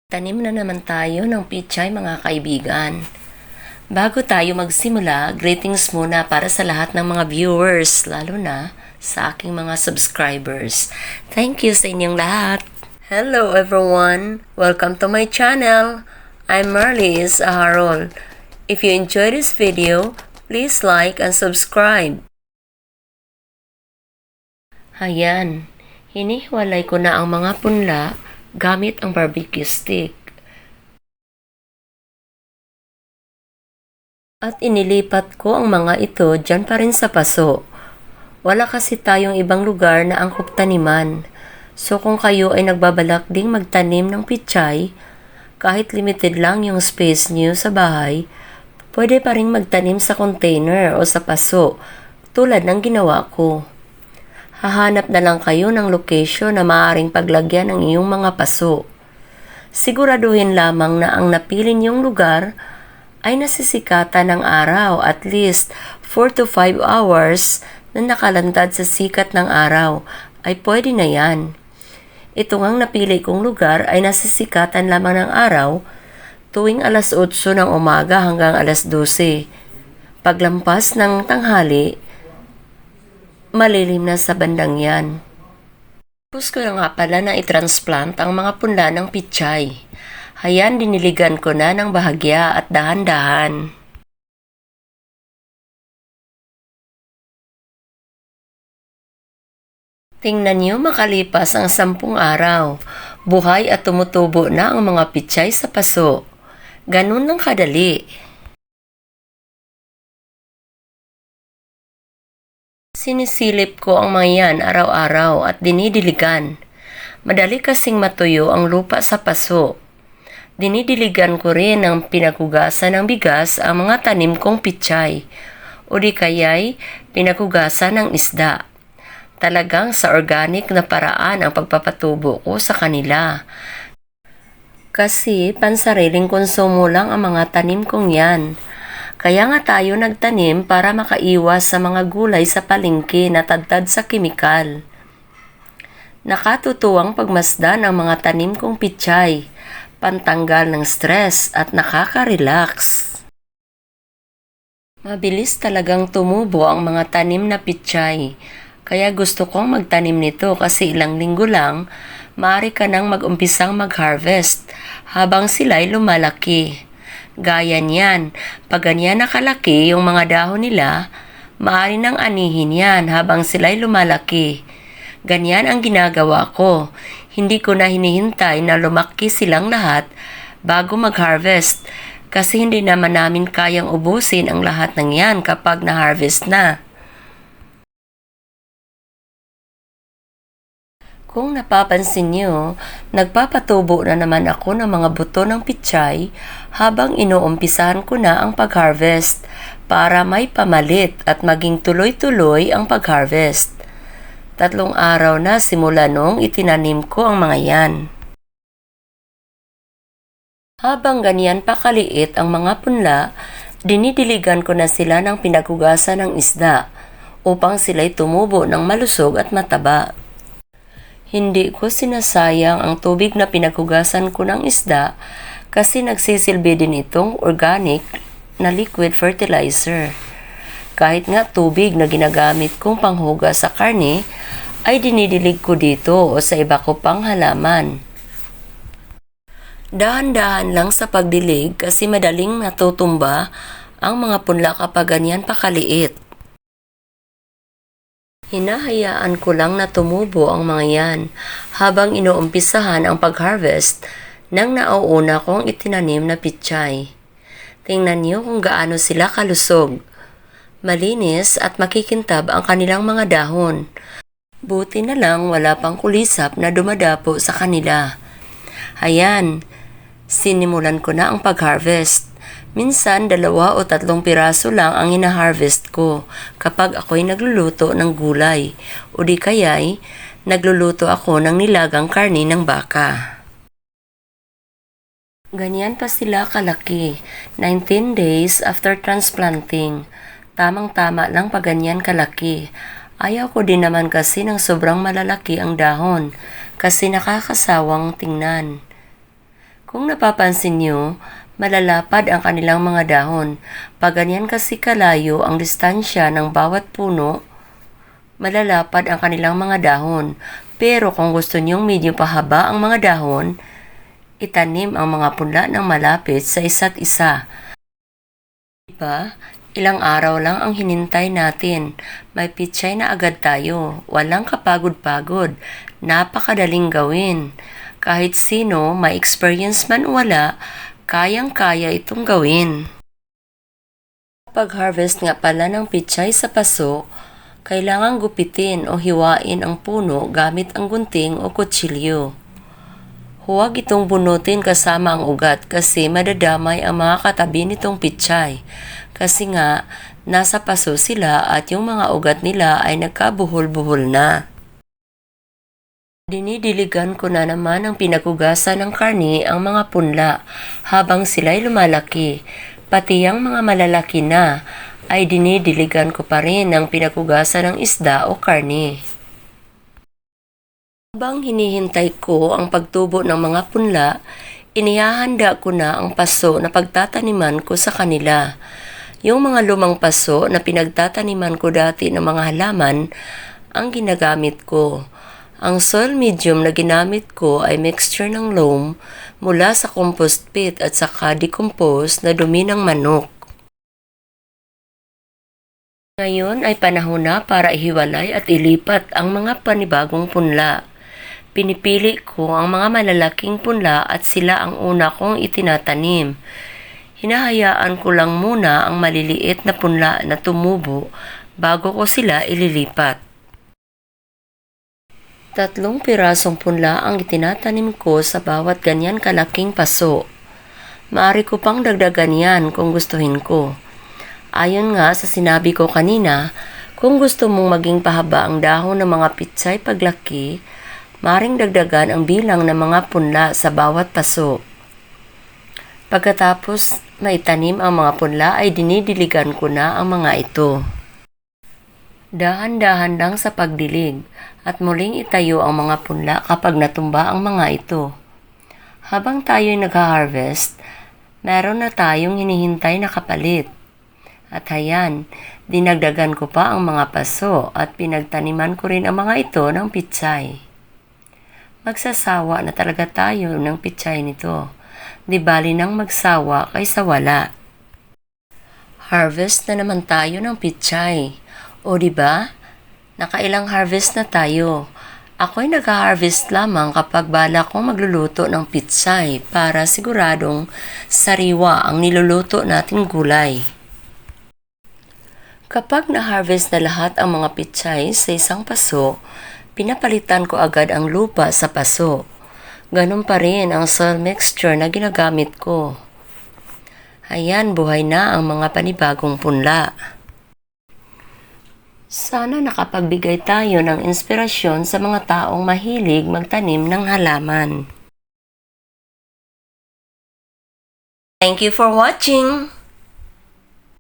Tanim na naman tayo ng pichay mga kaibigan. Bago tayo magsimula, greetings muna para sa lahat ng mga viewers, lalo na sa aking mga subscribers. Thank you sa inyong lahat. Hello everyone! Welcome to my channel. I'm Marlies Aharol. If you enjoyed this video, please like and subscribe. Ayan, hinihiwalay ko na ang mga punla gamit ang barbecue stick. At inilipat ko ang mga ito dyan pa rin sa paso. Wala kasi tayong ibang lugar na angkop taniman. So kung kayo ay nagbabalak ding magtanim ng pichay, kahit limited lang yung space niyo sa bahay, pwede pa rin magtanim sa container o sa paso, tulad ng ginawa ko. Hahanap na lang kayo ng location na maaaring paglagyan ng iyong mga paso. Siguraduhin lamang na ang napili niyong lugar ay nasisikatan ng araw at least 4 to 5 hours na nakalantad sa sikat ng araw ay pwede na yan. Ito ngang napili kong lugar ay nasisikatan lamang ng araw tuwing alas 8 ng umaga hanggang alas 12. Paglampas ng tanghali, malilim na sa bandang yan. Tapos ko na nga pala na i-transplant ang mga punla ng pichay. Hayan, diniligan ko na ng bahagya at dahan-dahan. Tingnan niyo makalipas ang 10 araw. Buhay at tumutubo na ang mga pichay sa paso. Ganun lang kadali. Sinisilip ko ang mga yan araw-araw at dinidiligan. Madali kasing matuyo ang lupa sa paso. Dinidiligan ko rin ng pinakugasan ng bigas ang mga tanim kong pichay o di kaya'y pinakugasan ng isda. Talagang sa organic na paraan ang pagpapatubo ko sa kanila. Kasi pansariling konsumo lang ang mga tanim kong yan. Kaya nga tayo nagtanim para makaiwas sa mga gulay sa palengke na tadtad sa kemikal. Nakatutuwang pagmasdan ang mga tanim kong pichay, pantanggal ng stress at nakaka-relax. Mabilis talagang tumubo ang mga tanim na pichay, kaya gusto kong magtanim nito kasi ilang linggo lang, maaari ka nang mag-umpisang mag-harvest habang sila'y lumalaki. Gaya niyan, pag ganyan nakalaki yung mga dahon nila, maaari nang anihin yan habang sila'y lumalaki. Ganyan ang ginagawa ko. Hindi ko na hinihintay na lumaki silang lahat bago mag-harvest kasi hindi naman namin kayang ubusin ang lahat ng yan kapag na-harvest na. Kung napapansin niyo, nagpapatubo na naman ako ng mga buto ng pichay habang inuumpisahan ko na ang pag-harvest para may pamalit at maging tuloy-tuloy ang pag-harvest. 3 araw na simula nung itinanim ko ang mga yan. Habang ganyan pa kaliit ang mga punla, dinidiligan ko na sila ng pinagugasan ng isda upang sila'y tumubo ng malusog at mataba. Hindi ko sinasayang ang tubig na pinaghugasan ko ng isda kasi nagsisilbi din itong organic na liquid fertilizer. Kahit nga tubig na ginagamit kong panghugas sa karne ay dinidilig ko dito o sa iba ko pang halaman. Dahan-dahan lang sa pagdilig kasi madaling natutumba ang mga punla kapag ganyan pa kaliit. Hinahayaan ko lang na tumubo ang mga yan habang inuumpisahan ang pag-harvest ng nauuna kong itinanim na pichay. Tingnan niyo kung gaano sila kalusog. Malinis at makikintab ang kanilang mga dahon. Buti na lang wala pang kulisap na dumadapo sa kanila. Ayan, sinimulan ko na ang pag-harvest. Minsan 2 o 3 piraso lang ang hina-harvest ko kapag ako'y nagluluto ng gulay o di kaya'y nagluluto ako ng nilagang karne ng baka. Ganyan pa sila kalaki, 19 days after transplanting. Tamang-tama lang pag ganyan kalaki. Ayaw ko din naman kasi ng sobrang malalaki ang dahon kasi nakakasawang tingnan. Kung napapansin nyo, malalapad ang kanilang mga dahon. Pag ganyan kasi kalayo ang distansya ng bawat puno, malalapad ang kanilang mga dahon. Pero kung gusto nyong medyo pahaba ang mga dahon, itanim ang mga punla ng malapit sa isa't isa. Diba? Ilang araw lang ang hinintay natin. May pitsay na agad tayo. Walang kapagod-pagod. Napakadaling gawin. Kahit sino, may experience man wala, kayang-kaya itong gawin. Pag-harvest nga pala ng pitsay sa paso, kailangang gupitin o hiwain ang puno gamit ang gunting o kutsilyo. Huwag itong bunutin kasama ang ugat kasi madadamay ang mga katabi nitong pitsay. Kasi nga, nasa paso sila at yung mga ugat nila ay nagkabuhol-buhol na. Dinidiligan ko na naman ang pinagugasan ng karni ang mga punla habang sila'y lumalaki. Pati ang mga malalaki na ay dinidiligan ko pa rin ang pinagugasan ng isda o karni. Habang hinihintay ko ang pagtubo ng mga punla, inihahanda ko na ang paso na pagtataniman ko sa kanila. Yung mga lumang paso na pinagtataniman ko dati ng mga halaman ang ginagamit ko. Ang soil medium na ginamit ko ay mixture ng loam mula sa compost pit at saka decompose na dumi ng manok. Ngayon ay panahon na para ihiwalay at ilipat ang mga panibagong punla. Pinipili ko ang mga malalaking punla at sila ang una kong itinatanim. Hinahayaan ko lang muna ang maliliit na punla na tumubo bago ko sila ililipat. 3 pirasong punla ang itinatanim ko sa bawat ganyan kalaking paso. Maaari ko pang dagdagan yan kung gustuhin ko. Ayon nga sa sinabi ko kanina, kung gusto mong maging pahaba ang dahon ng mga pitsay paglaki, maaaring dagdagan ang bilang ng mga punla sa bawat paso. Pagkatapos maitanim ang mga punla ay dinidiligan ko na ang mga ito. Dahan-dahan lang sa pagdilig at muling itayo ang mga punla kapag natumba ang mga ito. Habang tayo'y nag-harvest, meron na tayong hinihintay na kapalit. At hayan, dinagdagan ko pa ang mga paso at pinagtaniman ko rin ang mga ito ng pitsay. Magsasawa na talaga tayo ng pitsay nito. Di bali nang magsawa kaysa wala. Harvest na naman tayo ng pitsay. O diba? Nakailang harvest na tayo. Ako'y nag-harvest lamang kapag bala kong magluluto ng pitsay para siguradong sariwa ang niluluto nating gulay. Kapag na-harvest na lahat ang mga pitsay sa isang paso, pinapalitan ko agad ang lupa sa paso. Ganun pa rin ang soil mixture na ginagamit ko. Ayan, buhay na ang mga panibagong punla. Sana nakapagbigay tayo ng inspirasyon sa mga taong mahilig magtanim ng halaman. Thank you for watching!